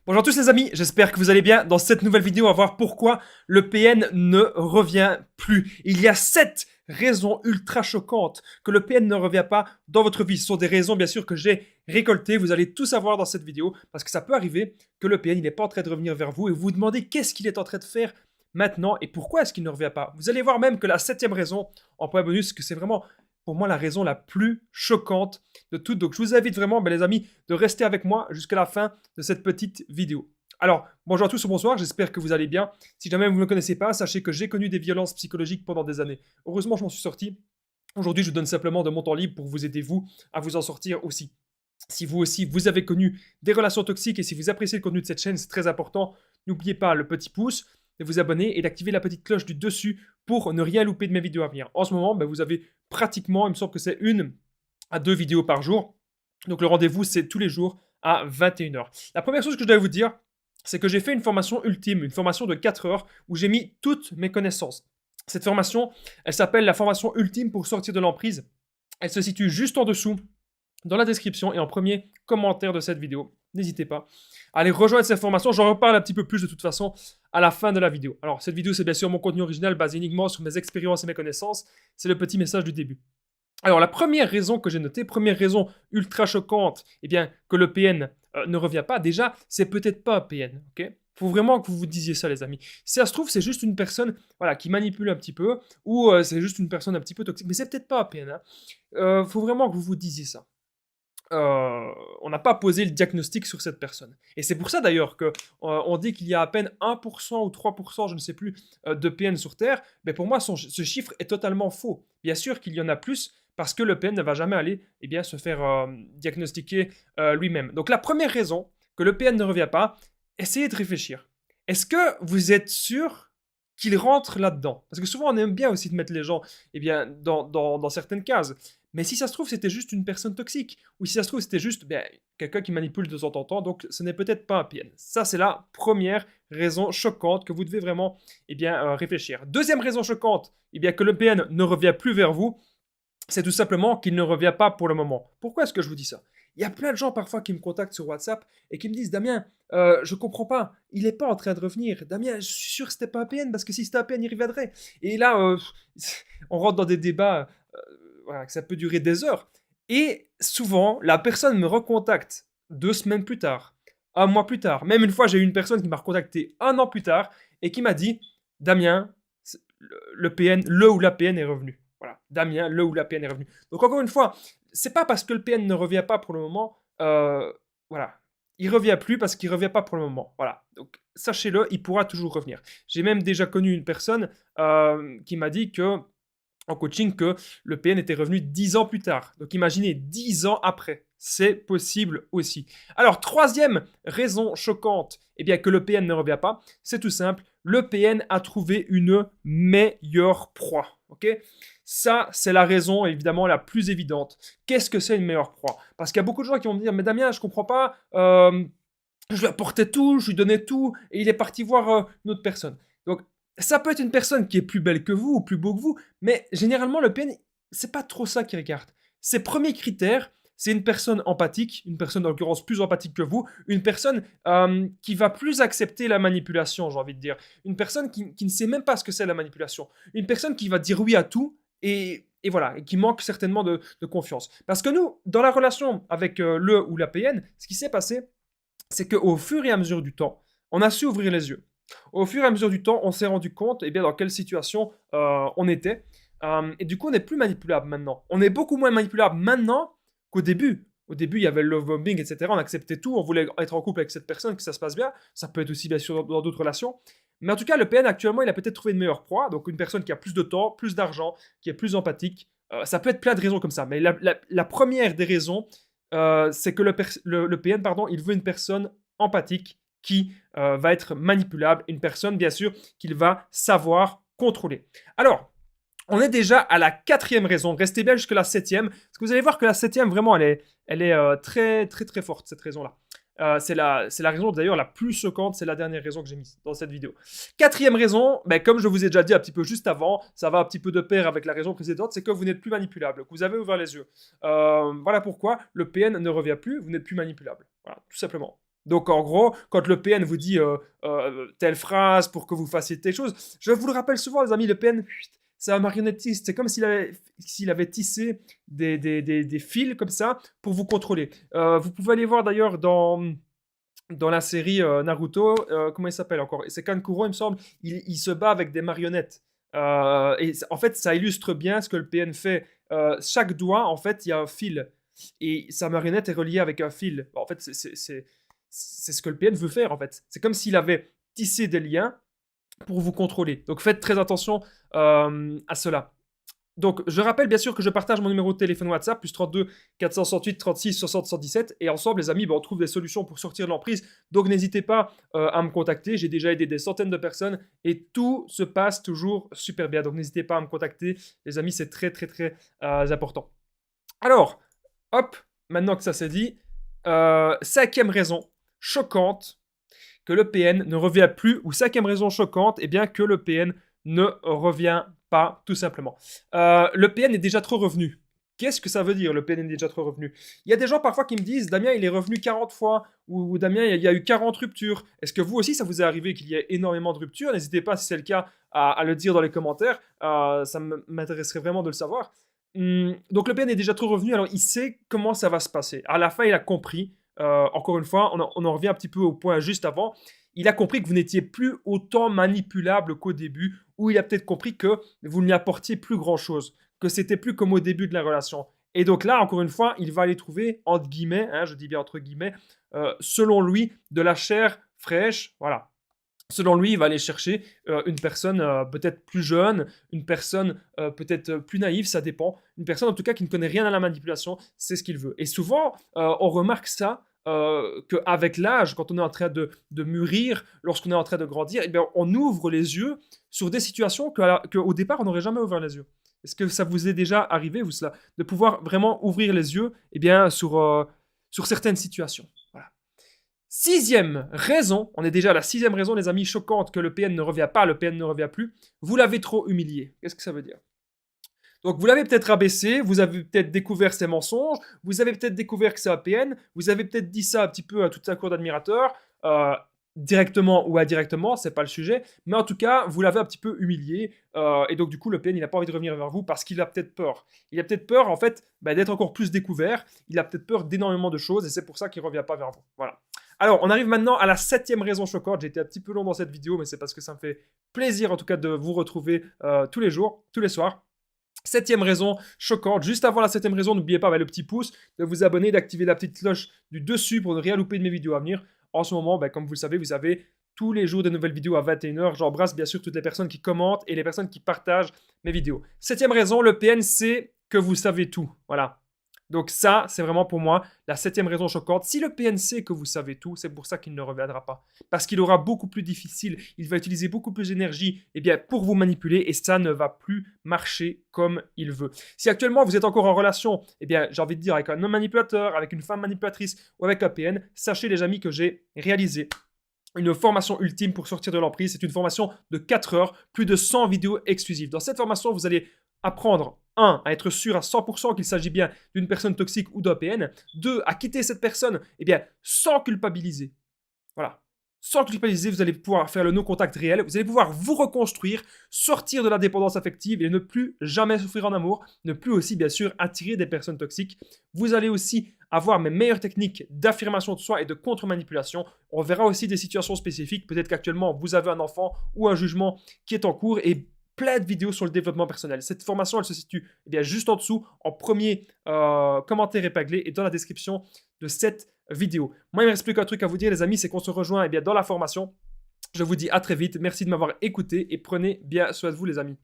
Bonjour à tous les amis, j'espère que vous allez bien. Dans cette nouvelle vidéo, on va voir pourquoi le PN ne revient plus. Il y a 7 raisons ultra choquantes que le PN ne revient pas dans votre vie. Ce sont des raisons bien sûr que j'ai récoltées, vous allez tout savoir dans cette vidéo parce que ça peut arriver que le PN n'est pas en train de revenir vers vous et vous vous demandez qu'est-ce qu'il est en train de faire maintenant et pourquoi est-ce qu'il ne revient pas. Vous allez voir même que la 7e raison en point bonus, que c'est vraiment pour moi la raison la plus choquante de toutes. Donc je vous invite vraiment, les amis, de rester avec moi jusqu'à la fin de cette petite vidéo. Alors, bonjour à tous ou bonsoir, j'espère que vous allez bien. Si jamais vous ne me connaissez pas, sachez que j'ai connu des violences psychologiques pendant des années. Heureusement, je m'en suis sorti. Aujourd'hui, je vous donne simplement de mon temps libre pour vous aider, vous, à vous en sortir aussi. Si vous aussi, vous avez connu des relations toxiques et si vous appréciez le contenu de cette chaîne, c'est très important. N'oubliez pas le petit pouce, de vous abonner et d'activer la petite cloche du dessus pour ne rien louper de mes vidéos à venir. En ce moment, vous avez pratiquement, il me semble que c'est 1 à 2 vidéos par jour. Donc le rendez-vous, c'est tous les jours à 21h. La première chose que je dois vous dire, c'est que j'ai fait une formation ultime, une formation de 4 heures où j'ai mis toutes mes connaissances. Cette formation, elle s'appelle la formation ultime pour sortir de l'emprise. Elle se situe juste en dessous, dans la description et en premier commentaire de cette vidéo. N'hésitez pas à aller rejoindre cette formation. J'en reparle un petit peu plus de toute façon à la fin de la vidéo. Alors, cette vidéo, c'est bien sûr mon contenu original basé uniquement sur mes expériences et mes connaissances. C'est le petit message du début. Alors, la première raison que j'ai notée, première raison ultra choquante, que le PN ne revient pas, déjà, c'est peut-être pas un PN, ok? Faut vraiment que vous vous disiez ça, les amis. Si ça se trouve, c'est juste une personne qui manipule un petit peu, ou c'est juste une personne un petit peu toxique, mais c'est peut-être pas un PN. Faut vraiment que vous vous disiez ça. On n'a pas posé le diagnostic sur cette personne. Et c'est pour ça d'ailleurs qu'on dit qu'il y a à peine 1% ou 3%, je ne sais plus, de PN sur Terre. Mais pour moi, ce chiffre est totalement faux. Bien sûr qu'il y en a plus, parce que le PN ne va jamais aller se faire diagnostiquer lui-même. Donc la première raison que le PN ne revient pas, essayez de réfléchir. Est-ce que vous êtes sûr qu'il rentre là-dedans? Parce que souvent, on aime bien aussi de mettre les gens dans certaines cases. Mais si ça se trouve, c'était juste une personne toxique. Ou si ça se trouve, c'était juste quelqu'un qui manipule de temps en temps. Donc, ce n'est peut-être pas un PN. Ça, c'est la première raison choquante que vous devez vraiment réfléchir. Deuxième raison choquante, que le PN ne revient plus vers vous, c'est tout simplement qu'il ne revient pas pour le moment. Pourquoi est-ce que je vous dis ça? Il y a plein de gens parfois qui me contactent sur WhatsApp et qui me disent Damien, je comprends pas, il n'est pas en train de revenir. Damien, je suis sûr que c'était pas un PN parce que si c'était un PN, il reviendrait. Et là, on rentre dans des débats que ça peut durer des heures. Et souvent, la personne me recontacte 2 semaines plus tard, 1 mois plus tard. Même une fois, j'ai eu une personne qui m'a recontacté 1 an plus tard et qui m'a dit Damien, le PN, le ou la PN est revenu. Voilà, Damien, le ou la PN est revenu. Donc encore une fois, c'est pas parce que le PN ne revient pas pour le moment, il revient plus parce qu'il revient pas pour le moment. Voilà, donc sachez-le, il pourra toujours revenir. J'ai même déjà connu une personne qui m'a dit que en coaching que le PN était revenu 10 ans plus tard. Donc imaginez, 10 ans après. C'est possible aussi. Alors, troisième raison choquante que le PN ne revient pas, c'est tout simple. Le PN a trouvé une meilleure proie. Ok? Ça, c'est la raison évidemment la plus évidente. Qu'est-ce que c'est une meilleure proie? Parce qu'il y a beaucoup de gens qui vont me dire, mais Damien, je comprends pas, je lui apportais tout, je lui donnais tout, et il est parti voir une autre personne. Donc, ça peut être une personne qui est plus belle que vous ou plus beau que vous, mais généralement, le PN, c'est pas trop ça qu'il regarde. Ses premiers critères, c'est une personne empathique, une personne en l'occurrence plus empathique que vous, une personne qui va plus accepter la manipulation, j'ai envie de dire. Une personne qui ne sait même pas ce que c'est la manipulation. Une personne qui va dire oui à tout et voilà, et qui manque certainement de confiance. Parce que nous, dans la relation avec le ou la PN, ce qui s'est passé, c'est qu'au fur et à mesure du temps, on a su ouvrir les yeux. Au fur et à mesure du temps, on s'est rendu compte dans quelle situation on était. Et du coup, on n'est plus manipulable maintenant. On est beaucoup moins manipulable maintenant qu'au début. Au début, il y avait le love bombing, etc. On acceptait tout, on voulait être en couple avec cette personne, que ça se passe bien. Ça peut être aussi, bien sûr, dans d'autres relations. Mais en tout cas, le PN, actuellement, il a peut-être trouvé une meilleure proie. Donc, une personne qui a plus de temps, plus d'argent, qui est plus empathique. Ça peut être plein de raisons comme ça. Mais la première des raisons, c'est que le PN, il veut une personne empathique qui va être manipulable, une personne bien sûr qu'il va savoir contrôler. Alors, on est déjà à la 4e raison, restez bien jusqu'à la 7e, parce que vous allez voir que la 7e vraiment elle est très très très forte cette raison-là. C'est la raison d'ailleurs la plus choquante, c'est la dernière raison que j'ai mise dans cette vidéo. 4e raison, comme je vous ai déjà dit un petit peu juste avant, ça va un petit peu de pair avec la raison précédente, c'est que vous n'êtes plus manipulable, que vous avez ouvert les yeux. Voilà pourquoi le PN ne revient plus, vous n'êtes plus manipulable. Voilà, tout simplement. Donc en gros, quand le PN vous dit telle phrase pour que vous fassiez telle chose, je vous le rappelle souvent les amis, le PN, c'est un marionnettiste, c'est comme s'il avait tissé des fils comme ça pour vous contrôler. Vous pouvez aller voir d'ailleurs dans la série Naruto, comment il s'appelle encore? C'est Kankuro, il me semble. Il se bat avec des marionnettes. En fait, ça illustre bien ce que le PN fait. Chaque doigt, en fait, il y a un fil. Et sa marionnette est reliée avec un fil. En fait, c'est ce que le PN veut faire, en fait. C'est comme s'il avait tissé des liens pour vous contrôler. Donc faites très attention à cela. Donc, je rappelle bien sûr que je partage mon numéro de téléphone WhatsApp, plus 32 468 36 60 117. Et ensemble, les amis, on trouve des solutions pour sortir de l'emprise. Donc, n'hésitez pas à me contacter. J'ai déjà aidé des centaines de personnes et tout se passe toujours super bien. Donc, n'hésitez pas à me contacter. Les amis, c'est très, très, très important. Alors, hop, maintenant que ça c'est dit, cinquième raison choquante que le PN ne revient plus, ou cinquième raison choquante, eh bien que le PN ne revient pas, tout simplement. Le PN est déjà trop revenu. Qu'est-ce que ça veut dire, le PN est déjà trop revenu? Il y a des gens parfois qui me disent, Damien, il est revenu 40 fois, ou Damien, il y a eu 40 ruptures. Est-ce que vous aussi, ça vous est arrivé qu'il y ait énormément de ruptures? N'hésitez pas, si c'est le cas, à le dire dans les commentaires. Ça m'intéresserait vraiment de le savoir. Donc le PN est déjà trop revenu, alors il sait comment ça va se passer. À la fin, il a compris. Encore une fois, on en revient un petit peu au point juste avant. Il a compris que vous n'étiez plus autant manipulable qu'au début, ou il a peut-être compris que vous n'y apportiez plus grand-chose, que c'était plus comme au début de la relation. Et donc là, encore une fois, il va aller trouver, entre guillemets, je dis bien entre guillemets, selon lui, de la chair fraîche, voilà. Selon lui, il va aller chercher une personne peut-être plus jeune, une personne peut-être plus naïve, ça dépend. Une personne en tout cas qui ne connaît rien à la manipulation, c'est ce qu'il veut. Et souvent, on remarque ça qu'avec l'âge, quand on est en train de mûrir, lorsqu'on est en train de grandir, eh bien, on ouvre les yeux sur des situations qu'au départ, on n'aurait jamais ouvert les yeux. Est-ce que ça vous est déjà arrivé, vous, cela, de pouvoir vraiment ouvrir les yeux eh bien, sur certaines situations? Voilà. Sixième raison, on est déjà à la sixième raison, les amis, choquante que le PN ne revient pas, le PN ne revient plus. Vous l'avez trop humilié. Qu'est-ce que ça veut dire? Donc vous l'avez peut-être rabaissé, vous avez peut-être découvert ses mensonges, vous avez peut-être découvert que c'est un PN, vous avez peut-être dit ça un petit peu à toute sa cour d'admirateurs, directement ou indirectement, c'est pas le sujet, mais en tout cas, vous l'avez un petit peu humilié, et donc du coup, le PN, il n'a pas envie de revenir vers vous parce qu'il a peut-être peur. Il a peut-être peur, en fait, d'être encore plus découvert, il a peut-être peur d'énormément de choses, et c'est pour ça qu'il ne revient pas vers vous. Voilà. Alors, on arrive maintenant à la septième raison choquante. J'ai été un petit peu long dans cette vidéo, mais c'est parce que ça me fait plaisir, en tout cas, de vous retrouver tous les jours, tous les soirs. Septième raison choquante, juste avant la septième raison, n'oubliez pas le petit pouce, de vous abonner, d'activer la petite cloche du dessus pour ne rien louper de mes vidéos à venir. En ce moment, comme vous le savez, vous avez tous les jours de nouvelles vidéos à 21h. J'embrasse bien sûr toutes les personnes qui commentent et les personnes qui partagent mes vidéos. Septième raison, le PN, c'est que vous savez tout. Voilà. Donc ça, c'est vraiment pour moi la septième raison choquante. Si le PN sait que vous savez tout, c'est pour ça qu'il ne reviendra pas. Parce qu'il aura beaucoup plus difficile, il va utiliser beaucoup plus d'énergie pour vous manipuler et ça ne va plus marcher comme il veut. Si actuellement vous êtes encore en relation, j'ai envie de dire avec un homme manipulateur, avec une femme manipulatrice ou avec un PN, sachez les amis que j'ai réalisé une formation ultime pour sortir de l'emprise. C'est une formation de 4 heures, plus de 100 vidéos exclusives. Dans cette formation, vous allez apprendre, 1, à être sûr à 100% qu'il s'agit bien d'une personne toxique ou d'un PN. 2, à quitter cette personne sans culpabiliser. Voilà. Sans culpabiliser, vous allez pouvoir faire le no-contact réel, vous allez pouvoir vous reconstruire, sortir de la dépendance affective et ne plus jamais souffrir en amour, ne plus aussi bien sûr attirer des personnes toxiques. Vous allez aussi avoir mes meilleures techniques d'affirmation de soi et de contre-manipulation. On verra aussi des situations spécifiques, peut-être qu'actuellement vous avez un enfant ou un jugement qui est en cours et plein de vidéos sur le développement personnel. Cette formation, elle se situe juste en dessous, en premier commentaire épinglé et dans la description de cette vidéo. Moi, il ne me reste plus qu'un truc à vous dire, les amis, c'est qu'on se rejoint dans la formation. Je vous dis à très vite. Merci de m'avoir écouté et prenez bien soin de vous, les amis.